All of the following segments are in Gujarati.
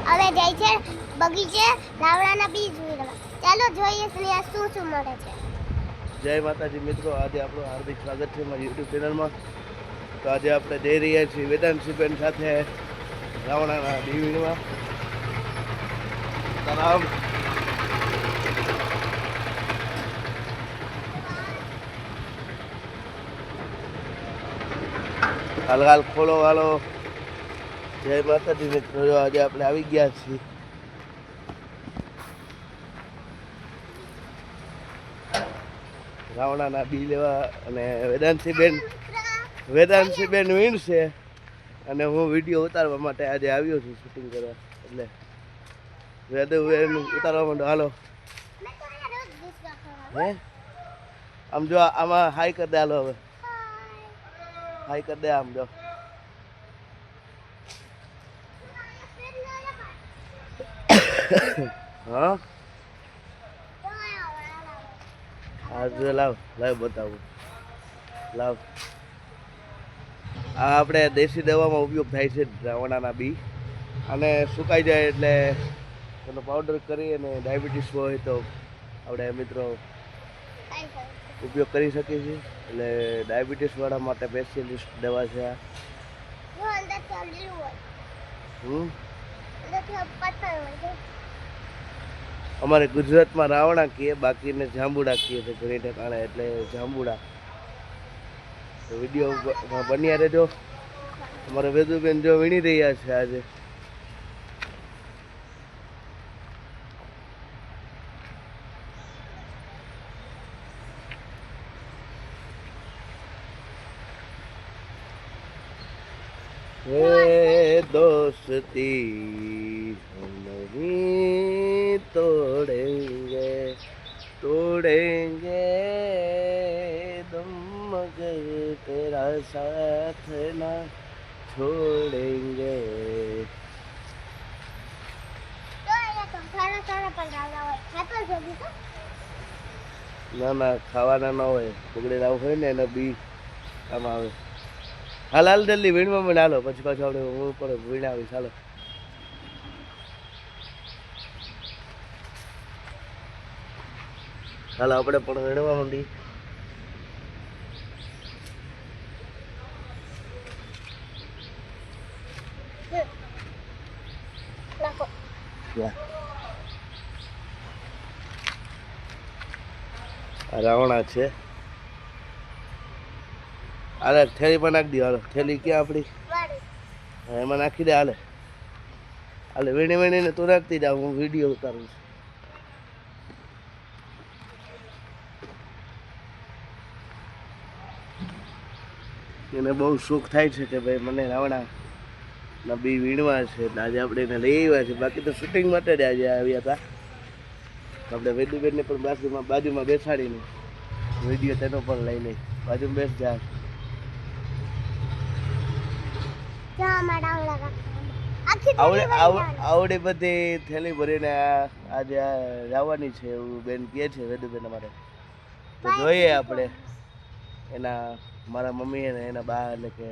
હવે જાય છે બગીચે લાવડાના બીજ વીણવા. ચાલો જોઈએ સ્નેહા શું શું મળે છે. જય માતાજી મિત્રો, આજે આપણું હાર્દિક સ્વાગત છે મારી યુટ્યુબ ચેનલમાં. તો આજે આપણે જઈ રહ્યા છીએ વેદાંશીબેન સાથે રાવણાના બી વીણવા. તરામ હાલ ખોલો હાલો. જય માતાજી મિત્રો, આજે આપણે આવી ગયા છીએ રાવણાના બી લેવા અને વેદાંશીબેન વીણશે અને હું વિડીયો ઉતારવા માટે આજે આવ્યો છું શૂટિંગ કરવા. એટલે વેદુબેન ઉતારવા માંડો હાલો. હે આમ જો આમાં હાઈ કરી દે હાલો. હવે હાઈ કરી દે આમ જો. હા આજે લાવ બતાવું. લાવ આ આપણે દેશી દવામાં ઉપયોગ થાય છે રાવણાના બી. અને સુકાઈ જાય એટલે એનો પાવડર કરી અને ડાયાબિટીસ હોય તો આપણે મિત્રો ઉપયોગ કરી શકીએ છીએ. એટલે ડાયાબિટીસ વાળા માટે સ્પેશિયલિસ્ટ દવા છે આ. અમારે ગુજરાતમાં રાવણા કહીએ, બાકીને જાંબુડા કહીએ છે ઘણી ઠેકાણે. એટલે જાંબુડા. વિડીયો બન્યા રહેજો. અમારે વેદુબેન જો વીણી રહ્યા છે આજે. હે દોસ્તી नहीं तोड़ेंगे तुम मगर तेरा साथ ना छोड़ेंगे. ના ના ખાવાના ના હોય, બગડેલા હોય ને એના બી આમ આવે. હાલ જલ્દી વીણવા મને હાલો, પછી પાછું આપણે હું પણ વીણાવીશ. હાલો હાલો આપણે પણ વીણવા માંડી. રાવણા છે. હાલે થેલી પણ નાખી દે. હાલો થેલી ક્યાં આપણી? એમાં નાખી દે. હાલે હાલે વીણીને તું રાખતી જા, હું વિડીયો ઉતારું છું. એને બહુ શોખ થાય છે કે ભાઈ મને રાવણાના બી વીણવા છે. આજે આપણે એને લઈ આવ્યા છે. બાકી તો શૂટિંગ માટે જ આજે આવ્યા હતા. આપણે વેદુબેનને પણ બાજુમાં બેસાડીને વિડીયો તેનો પણ લઈ લઈ. બાજુમાં બેસ જા. આવડી બધી થેલી ભરીને આજે જવાની છે એવું બેન કહે છે વેદુબેન અમારે. તો જોઈએ આપણે. એના મારા મમ્મી અને એના બા એટલે કે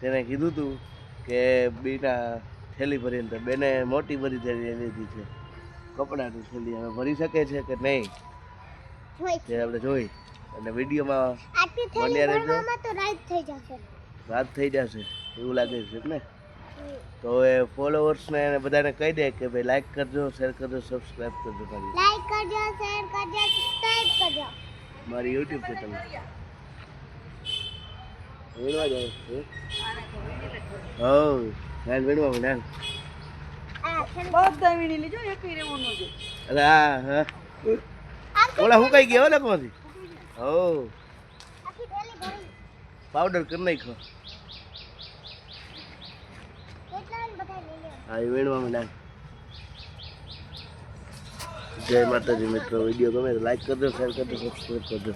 તેને કીધું હતું કે બીના થેલી ભરીને, તો બેને મોટી બધી થેલી લીધી છે કપડાની થેલી. હવે ભરી શકે છે કે નહીં તે આપણે જોઈ અને વિડીયોમાં બન્યા રહેજો. રાત થઈ જશે એવું લાગે છે ને. તો એ ફોલોવર્સને બધાને કહી દે કે ભાઈ લાઈક કરજો, શેર કરજો, સબસ્ક્રાઇબ કરજો. મારી યુટ્યુબ ચેનલ વીણવા જાય છે. હા વીણવા મને બધા વીણી લીજો. એક રેવું ન જો. અરે હા ઓલા હું કઈ ગયા લખવાથી. પાવડર કરી નાખો. હા એ વીણવા નાખ. જય માતાજી મિત્રો, વિડીયો ગમે તો લાઈક કરજો, શેર કરજો, સબસ્ક્રાઈબ કરજો.